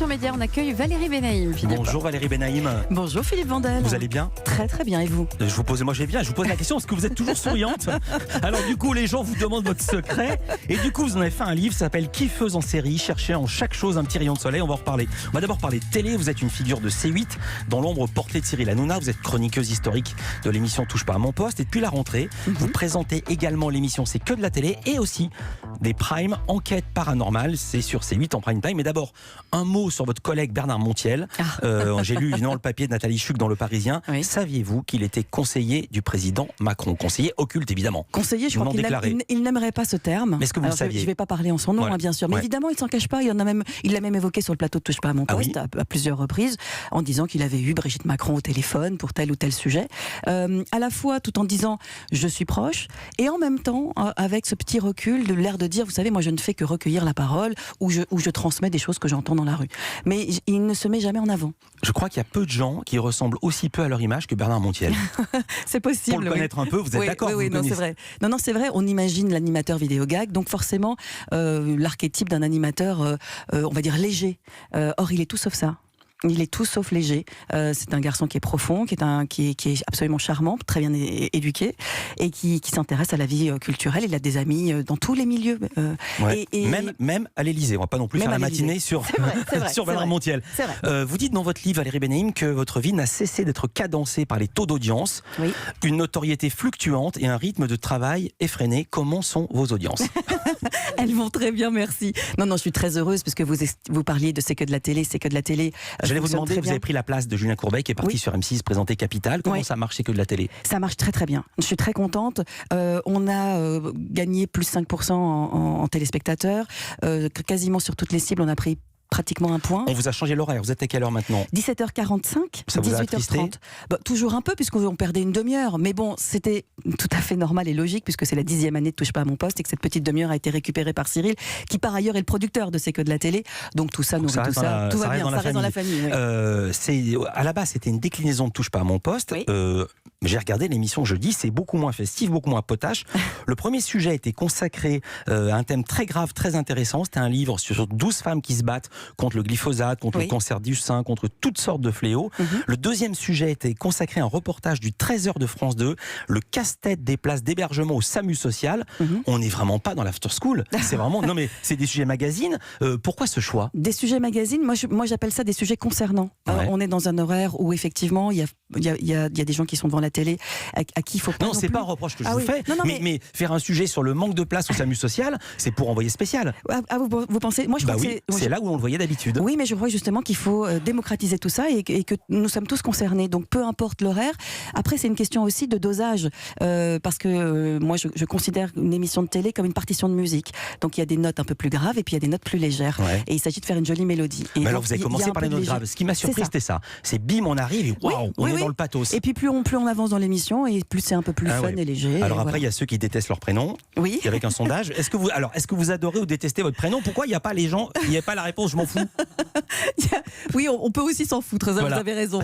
Culture Média, on accueille Valérie Benaïm. Bonjour Valérie Benaïm. Bonjour Philippe Vandel. Vous allez bien? Très très bien, et vous? Je vous pose la question, est-ce que vous êtes toujours souriante? Alors du coup, les gens vous demandent votre secret. Et du coup, vous en avez fait un livre, ça s'appelle Kiffeuse en série, chercher en chaque chose un petit rayon de soleil. On va en reparler. On va d'abord parler de télé. Vous êtes une figure de C8 dans l'ombre portée de Cyril Hanouna. Vous êtes chroniqueuse historique de l'émission Touche pas à mon poste. Et depuis la rentrée, vous présentez également l'émission C'est que de la télé et aussi des primes, enquête paranormale. C'est sur C8 en prime time. Mais d'abord, un mot sur votre collègue Bernard Montiel. J'ai lu évidemment le papier de Nathalie Chuc dans Le Parisien. Oui. Saviez-vous qu'il était conseiller du président Macron? Conseiller occulte évidemment. Conseiller, je crois qu'il n'aimerait pas ce terme. Mais est-ce que vous le saviez? Je ne vais pas parler en son nom, Voilà. Bien sûr. Mais évidemment, il ne s'en cache pas. Il l'a même évoqué sur le plateau de Touche pas à mon poste à plusieurs reprises, en disant qu'il avait eu Brigitte Macron au téléphone pour tel ou tel sujet. À la fois, tout en disant je suis proche, et en même temps, avec ce petit recul, de l'air de dire, vous savez, moi je ne fais que recueillir la parole, ou je transmets des choses que j'entends dans la rue. Mais il ne se met jamais en avant. Je crois qu'il y a peu de gens qui ressemblent aussi peu à leur image que Bernard Montiel. C'est possible. Pour le connaître un peu, vous êtes d'accord? Oui, non, c'est vrai. Non, c'est vrai. On imagine l'animateur vidéo-gag, donc forcément l'archétype d'un animateur, on va dire léger. Or, il est tout sauf ça. Il est tout sauf léger. C'est un garçon qui est profond, qui est absolument charmant, très bien éduqué, et qui s'intéresse à la vie culturelle. Il a des amis dans tous les milieux. Même à l'Élysée. On va pas non plus faire la matinée sur Bernard Montiel. Vous dites dans votre livre, Valérie Benaïm, que votre vie n'a cessé d'être cadencée par les taux d'audience, une notoriété fluctuante et un rythme de travail effréné. Comment sont vos audiences? Elles vont très bien, merci. Non, je suis très heureuse parce que vous parliez de C'est que de la télé, C'est que de la télé. J'allais vous demander, vous avez pris la place de Julien Courbet qui est parti sur M6 présenter Capital. Comment ça marche, C'est que de la télé? Ça marche très très bien. Je suis très contente. On a gagné plus 5% en téléspectateurs. Quasiment sur toutes les cibles, on a pris pratiquement un point. On vous a changé l'horaire, vous êtes à quelle heure maintenant? 17h45, ça vous 18h30. Toujours un peu, puisqu'on perdait une demi-heure. Mais bon, c'était tout à fait normal et logique, puisque c'est la 10e année de Touche pas à mon poste et que cette petite demi-heure a été récupérée par Cyril, qui par ailleurs est le producteur de C'est que de la télé. Donc tout ça nourrit tout ça. Tout va bien, ça reste dans la famille. À la base, c'était une déclinaison de Touche pas à mon poste. J'ai regardé l'émission jeudi, c'est beaucoup moins festif, beaucoup moins potache. Le premier sujet était consacré à un thème très grave, très intéressant. C'était un livre sur 12 femmes qui se battent contre le glyphosate, contre le cancer du sein, contre toutes sortes de fléaux. Le deuxième sujet était consacré à un reportage du 13h de France 2, le casse-tête des places d'hébergement au SAMU social. On n'est vraiment pas dans l'after school. C'est vraiment, non mais c'est des sujets magazines. Pourquoi ce choix? Des sujets magazines, moi j'appelle ça des sujets concernants. On est dans un horaire où effectivement il y a des gens qui sont devant la télé à qui il faut pas. Non, c'est pas un reproche que je vous fais. Mais faire un sujet sur le manque de place au SAMU social, c'est pour envoyer spécial. Vous pensez? Moi je crois que c'est là où on le voyait d'habitude. Oui, mais je crois justement qu'il faut démocratiser tout ça et que nous sommes tous concernés. Donc peu importe l'horaire. Après, c'est une question aussi de dosage, parce que moi je considère une émission de télé comme une partition de musique. Donc il y a des notes un peu plus graves et puis il y a des notes plus légères. Et il s'agit de faire une jolie mélodie. Mais alors vous avez commencé par les notes graves. Ce qui m'a surpris, c'était ça. C'est bim, on arrive et waouh, on est dans le pathos. Et puis plus on avance dans l'émission et plus c'est un peu plus fun et léger. Alors après, il y a ceux qui détestent leur prénom. Oui. Avec un sondage. Est-ce que vous adorez ou détestez votre prénom? Pourquoi il n'y a pas la réponse je m'en fous? Oui, on peut aussi s'en foutre, ça, vous avez raison.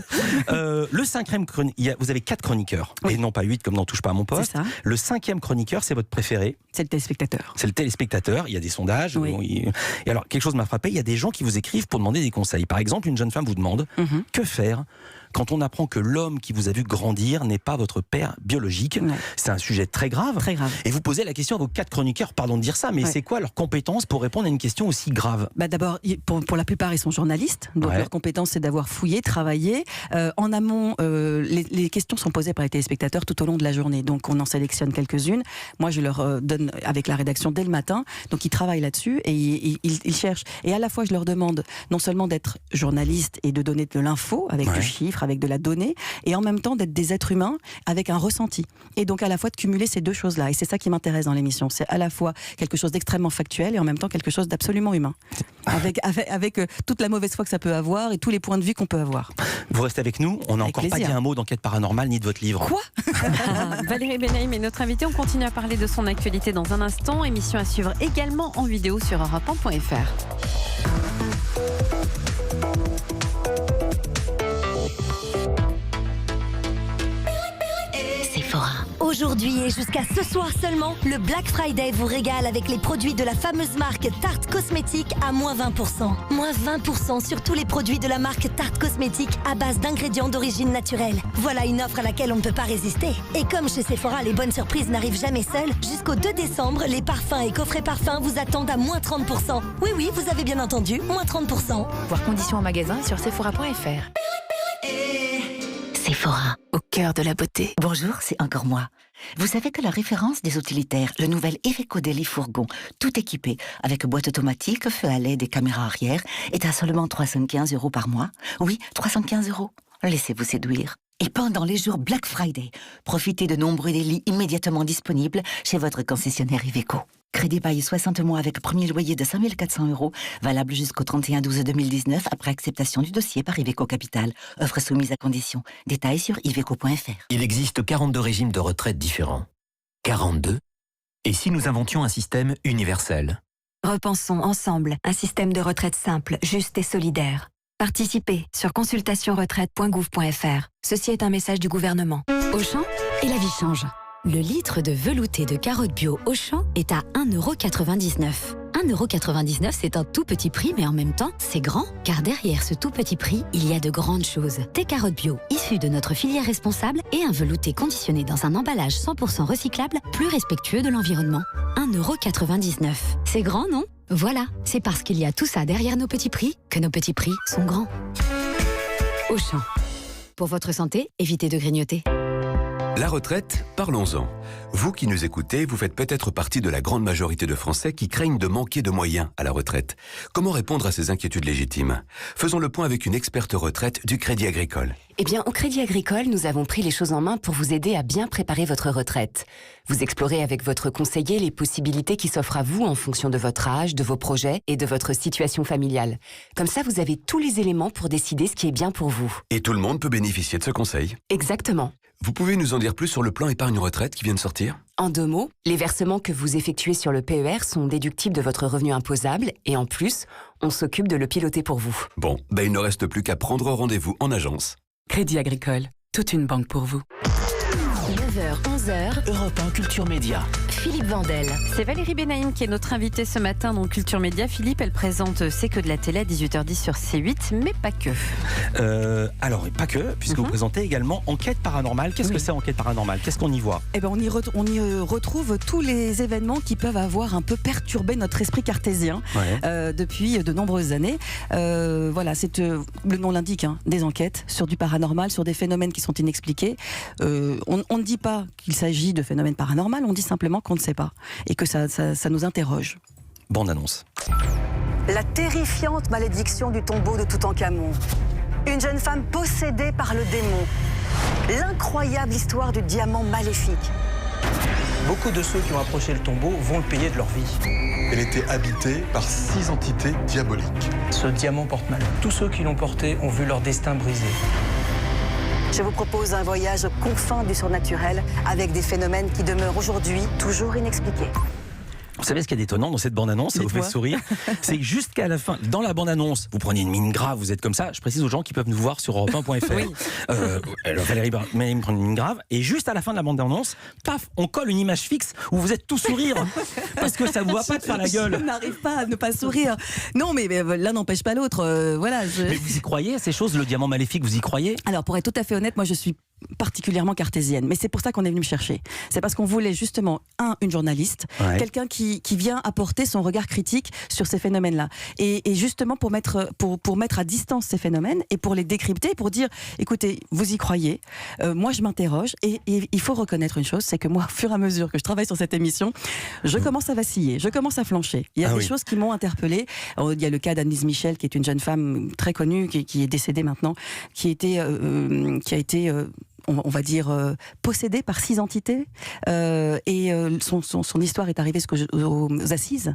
Le cinquième chroniqueur, vous avez 4 chroniqueurs, et non pas 8 comme dans Touche pas à mon poste. Le 5e chroniqueur, c'est votre préféré? C'est le téléspectateur. C'est le téléspectateur, il y a des sondages. Et alors, quelque chose m'a frappé, il y a des gens qui vous écrivent pour demander des conseils. Par exemple, une jeune femme vous demande que faire quand on apprend que l'homme qui vous a vu grandir n'est pas votre père biologique. C'est un sujet très grave. Très grave. Et vous posez la question à vos 4 chroniqueurs, pardon de dire ça, mais c'est quoi leurs compétences pour répondre à une question aussi grave? D'abord, pour la plupart, ils sont journalistes. Donc leur compétence, c'est d'avoir fouillé, travaillé. En amont, les questions sont posées par les téléspectateurs tout au long de la journée. Donc on en sélectionne quelques-unes. Moi, je leur donne avec la rédaction dès le matin. Donc ils travaillent là-dessus et ils cherchent. Et à la fois, je leur demande non seulement d'être journaliste et de donner de l'info avec du chiffre, avec de la donnée, et en même temps d'être des êtres humains avec un ressenti. Et donc à la fois de cumuler ces deux choses-là. Et c'est ça qui m'intéresse dans l'émission. C'est à la fois quelque chose d'extrêmement factuel et en même temps quelque chose d'absolument humain. Avec toute la mauvaise foi que ça peut avoir et tous les points de vue qu'on peut avoir. Vous restez avec nous. On n'a encore pas dit un mot d'enquête paranormale ni de votre livre. Quoi? Valérie Benaïm est notre invitée. On continue à parler de son actualité dans un instant. Émission à suivre également en vidéo sur europe1.fr. Sephora. Aujourd'hui et jusqu'à ce soir seulement, le Black Friday vous régale avec les produits de la fameuse marque Tarte Cosmétique à moins 20%. Moins 20% sur tous les produits de la marque Tarte Cosmétique à base d'ingrédients d'origine naturelle. Voilà une offre à laquelle on ne peut pas résister. Et comme chez Sephora, les bonnes surprises n'arrivent jamais seules, jusqu'au 2 décembre, les parfums et coffrets parfums vous attendent à moins 30%. Oui, oui, vous avez bien entendu, moins 30%. Voir conditions en magasin sur sephora.fr. Sephora, au cœur de la beauté. Bonjour, c'est encore moi. Vous savez que la référence des utilitaires, le nouvel Iveco Daily Fourgon, tout équipé, avec boîte automatique, feu à LED et caméra arrière, est à seulement 315 € par mois. Oui, 315 €. Laissez-vous séduire. Et pendant les jours Black Friday, profitez de nombreux délits immédiatement disponibles chez votre concessionnaire Iveco. Crédit bail 60 mois avec premier loyer de 5 400 €, valable jusqu'au 31/12/2019 après acceptation du dossier par Iveco Capital. Offre soumise à condition. Détails sur iveco.fr. Il existe 42 régimes de retraite différents. 42 ? Et si nous inventions un système universel ? Repensons ensemble un système de retraite simple, juste et solidaire. Participez sur consultationretraite.gouv.fr. Ceci est un message du gouvernement. Auchan et la vie change. Le litre de velouté de carottes bio Auchan est à 1,99 €. 1,99 €, c'est un tout petit prix, mais en même temps, c'est grand, car derrière ce tout petit prix, il y a de grandes choses. Des carottes bio issues de notre filière responsable et un velouté conditionné dans un emballage 100% recyclable, plus respectueux de l'environnement. 1,99 €. C'est grand, non ? Voilà, c'est parce qu'il y a tout ça derrière nos petits prix que nos petits prix sont grands. Auchan. Pour votre santé, évitez de grignoter. La retraite, parlons-en. Vous qui nous écoutez, vous faites peut-être partie de la grande majorité de Français qui craignent de manquer de moyens à la retraite. Comment répondre à ces inquiétudes légitimes ? Faisons le point avec une experte retraite du Crédit Agricole. Eh bien, au Crédit Agricole, nous avons pris les choses en main pour vous aider à bien préparer votre retraite. Vous explorez avec votre conseiller les possibilités qui s'offrent à vous en fonction de votre âge, de vos projets et de votre situation familiale. Comme ça, vous avez tous les éléments pour décider ce qui est bien pour vous. Et tout le monde peut bénéficier de ce conseil. Exactement. Vous pouvez nous en dire plus sur le plan épargne retraite qui vient de sortir ? En 2 mots, les versements que vous effectuez sur le PER sont déductibles de votre revenu imposable et en plus, on s'occupe de le piloter pour vous. Bon, il ne reste plus qu'à prendre rendez-vous en agence. Crédit Agricole, toute une banque pour vous. 9h, 11h, Europe 1 Culture Média. Philippe Vandel. C'est Valérie Benaïm qui est notre invitée ce matin dans Culture Média. Philippe, elle présente C'est que de la télé à 18h10 sur C8, mais pas que. Alors, pas que, puisque vous présentez également Enquête paranormale. Qu'est-ce que c'est Enquête paranormale ? Qu'est-ce qu'on y voit ? Eh ben, on y retrouve tous les événements qui peuvent avoir un peu perturbé notre esprit cartésien depuis de nombreuses années. Voilà, le nom l'indique, des enquêtes sur du paranormal, sur des phénomènes qui sont inexpliqués. On ne dit pas qu'il s'agit de phénomènes paranormaux, on dit simplement qu'on ne sait pas et que ça nous interroge. Bande annonce. La terrifiante malédiction du tombeau de Toutankhamon. Une jeune femme possédée par le démon. L'incroyable histoire du diamant maléfique. Beaucoup de ceux qui ont approché le tombeau vont le payer de leur vie. Elle était habitée par 6 entités diaboliques. Ce diamant porte malheur. Tous ceux qui l'ont porté ont vu leur destin brisé. Je vous propose un voyage aux confins du surnaturel avec des phénomènes qui demeurent aujourd'hui toujours inexpliqués. Vous savez ce qui est étonnant dans cette bande-annonce, ça vous fait sourire, c'est que jusqu'à la fin, dans la bande-annonce, vous prenez une mine grave, vous êtes comme ça, je précise aux gens qui peuvent nous voir sur europe1.fr. Oui. Valérie Benaïm prend une mine grave, et juste à la fin de la bande-annonce, paf, on colle une image fixe où vous êtes tout sourire, parce que ça ne vous va pas de faire la gueule. Je n'arrive pas à ne pas sourire. Non, mais l'un n'empêche pas l'autre. Voilà. Mais vous y croyez à ces choses, le diamant maléfique, vous y croyez ? Alors, pour être tout à fait honnête, moi je suis particulièrement cartésienne, mais c'est pour ça qu'on est venu me chercher. C'est parce qu'on voulait justement une journaliste, quelqu'un qui vient apporter son regard critique sur ces phénomènes-là, et justement pour mettre à distance ces phénomènes et pour les décrypter, pour dire, écoutez, vous y croyez, moi je m'interroge, et il faut reconnaître une chose, c'est que moi, au fur et à mesure que je travaille sur cette émission, je commence à vaciller, je commence à flancher. Il y a des choses qui m'ont interpellée. Il y a le cas d'Annelise Michel, qui est une jeune femme très connue, qui est décédée maintenant, qui a été on va dire possédée par 6 entités, et son histoire est arrivée aux assises.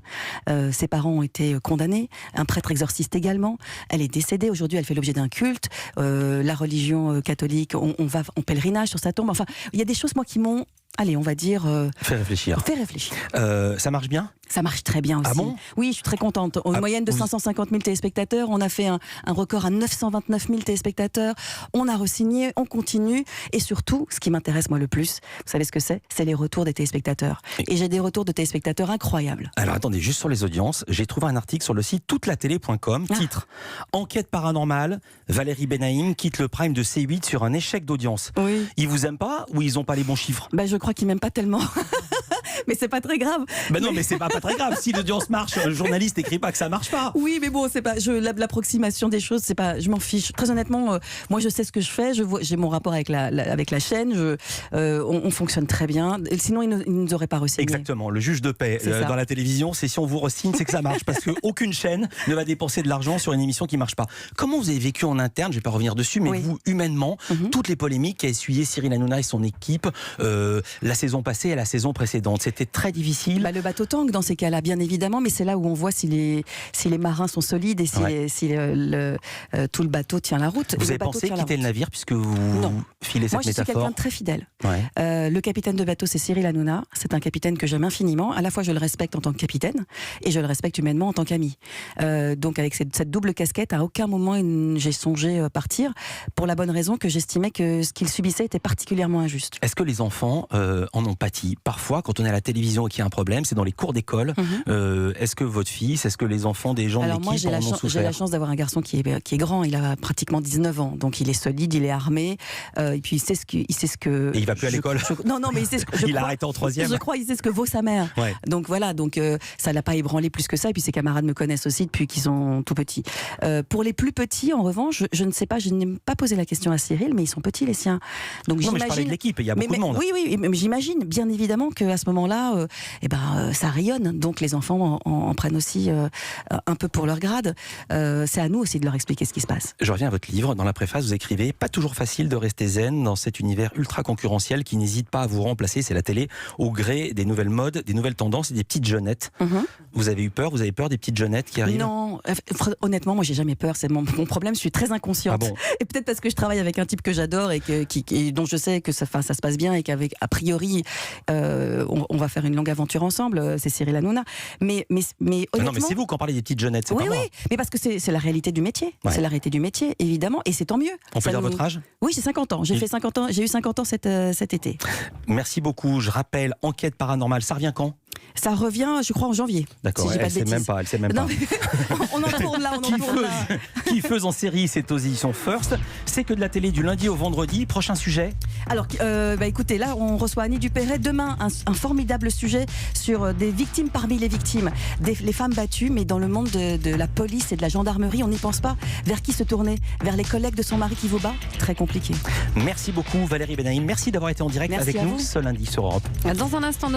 Ses parents ont été condamnés, un prêtre exorciste également. Elle est décédée, aujourd'hui elle fait l'objet d'un culte. La religion catholique, on va en pèlerinage sur sa tombe. Enfin, il y a des choses moi qui m'ont allez, on va dire... Fait réfléchir. Fait réfléchir. Ça marche bien ? Ça marche très bien aussi. Ah bon ? Oui, je suis très contente. En moyenne de 550 000 téléspectateurs, on a fait un record à 929 000 téléspectateurs. On a re-signé, on continue. Et surtout, ce qui m'intéresse moi le plus, vous savez ce que c'est ? C'est les retours des téléspectateurs. Et j'ai des retours de téléspectateurs incroyables. Alors attendez, juste sur les audiences, j'ai trouvé un article sur le site toutelatélé.com, titre « Enquête paranormale, Valérie Benaïm quitte le prime de C8 sur un échec d'audience ». Oui. Ils vous aiment pas ou ils ont pas les bons chiffres ? Je crois qu'ils m'aiment pas tellement. Mais c'est pas très grave. Non, mais c'est pas très grave. Si l'audience marche, le journaliste n'écrit pas que ça marche pas. Oui, mais bon, c'est pas. L'approximation des choses, c'est pas. Je m'en fiche. Très honnêtement, moi, je sais ce que je fais. J'ai mon rapport avec la chaîne. On fonctionne très bien. Sinon, ils ne nous auraient pas re-signé. Exactement. Le juge de paix dans la télévision, c'est si on vous re-signe, c'est que ça marche, parce qu'aucune chaîne ne va dépenser de l'argent sur une émission qui marche pas. Comment vous avez vécu en interne ? Je vais pas revenir dessus, mais vous, humainement, toutes les polémiques qu'a essuyé Cyril Hanouna et son équipe la saison passée et la saison précédente, c'était très difficile. Le bateau tangue dans ces cas-là, bien évidemment, mais c'est là où on voit si les marins sont solides et si tout le bateau tient la route. Vous avez pensé quitter le navire puisque vous filez cette métaphore ? Moi, je suis quelqu'un de très fidèle. Le capitaine de bateau, c'est Cyril Hanouna. C'est un capitaine que j'aime infiniment. À la fois, je le respecte en tant que capitaine et je le respecte humainement en tant qu'ami. Donc, avec cette double casquette, à aucun moment j'ai songé partir, pour la bonne raison que j'estimais que ce qu'il subissait était particulièrement injuste. Est-ce que les enfants en ont pâti ? Parfois, quand on est à la télévision et qu'il y a un problème, c'est dans les cours d'école. Est-ce que votre fils, est-ce que les enfants des gens de l'équipe en ont souffert ? J'ai la chance d'avoir un garçon qui est grand. Il a pratiquement 19 ans. Donc, il est solide, il est armé. Et puis, il sait ce que... Et il va plus à l'école ? Non, mais il sait ce que... Il a arrêté en 3e. Je crois, il sait ce que vaut sa mère. Ouais. Donc, voilà. Donc, ça l'a pas ébranlé plus que ça. Et puis, ses camarades me connaissent aussi depuis qu'ils sont tout petits. Pour les plus petits, en revanche, je ne sais pas, je n'ai pas posé la question à Cyril, mais ils sont petits, les siens. Donc, non, mais je parlais de l'équipe, il y a beaucoup de monde. Oui, mais j'imagine, bien évidemment, qu'à ce moment-là, ça rayonne. Donc, les enfants en prennent aussi un peu pour leur grade. C'est à nous aussi de leur expliquer ce qui se passe. Je reviens à votre livre. Dans la préface, vous écrivez « Pas toujours facile de rester zen dans cet univers ultra concurrentiel qui n'hésite pas à vous remplacer, c'est la télé, au gré des nouvelles modes, des nouvelles tendances et des petites jeunettes. Vous avez eu peur ? Vous avez peur des petites jeunettes qui arrivent ? Non, honnêtement, moi, j'ai jamais peur. C'est mon problème. Je suis très inconsciente. Ah bon ? Et peut-être parce que je travaille avec un type que j'adore et dont je sais que ça se passe bien et qu'avec, a priori, on va faire une longue aventure ensemble. C'est Cyril Hanouna. Mais honnêtement... Non, mais c'est vous qui en parlez des petites jeunettes, c'est pas moi. Oui, mais parce que c'est la réalité du métier. Ouais. C'est la réalité du métier, évidemment, et c'est tant mieux. On peut dire votre âge ? Oui, j'ai 50 ans. J'ai eu 50 ans cet été. Merci beaucoup. Je rappelle, enquête paranormale, ça revient quand ? Ça revient, je crois, en janvier. D'accord, si elle ne sait même pas. On en tourne là, Kiffeuse en série, c'est aux éditions First. C'est que de la télé du lundi au vendredi. Prochain sujet ? Alors, écoutez, là, on reçoit Annie Dupéret. Demain, un formidable sujet sur des victimes parmi les victimes. Les femmes battues, mais dans le monde de la police et de la gendarmerie, on n'y pense pas. Vers qui se tourner ? Vers les collègues de son mari qui vous bat ? Très compliqué. Merci beaucoup, Valérie Benaïm. Merci d'avoir été en direct avec nous ce lundi sur Europe. Dans un instant,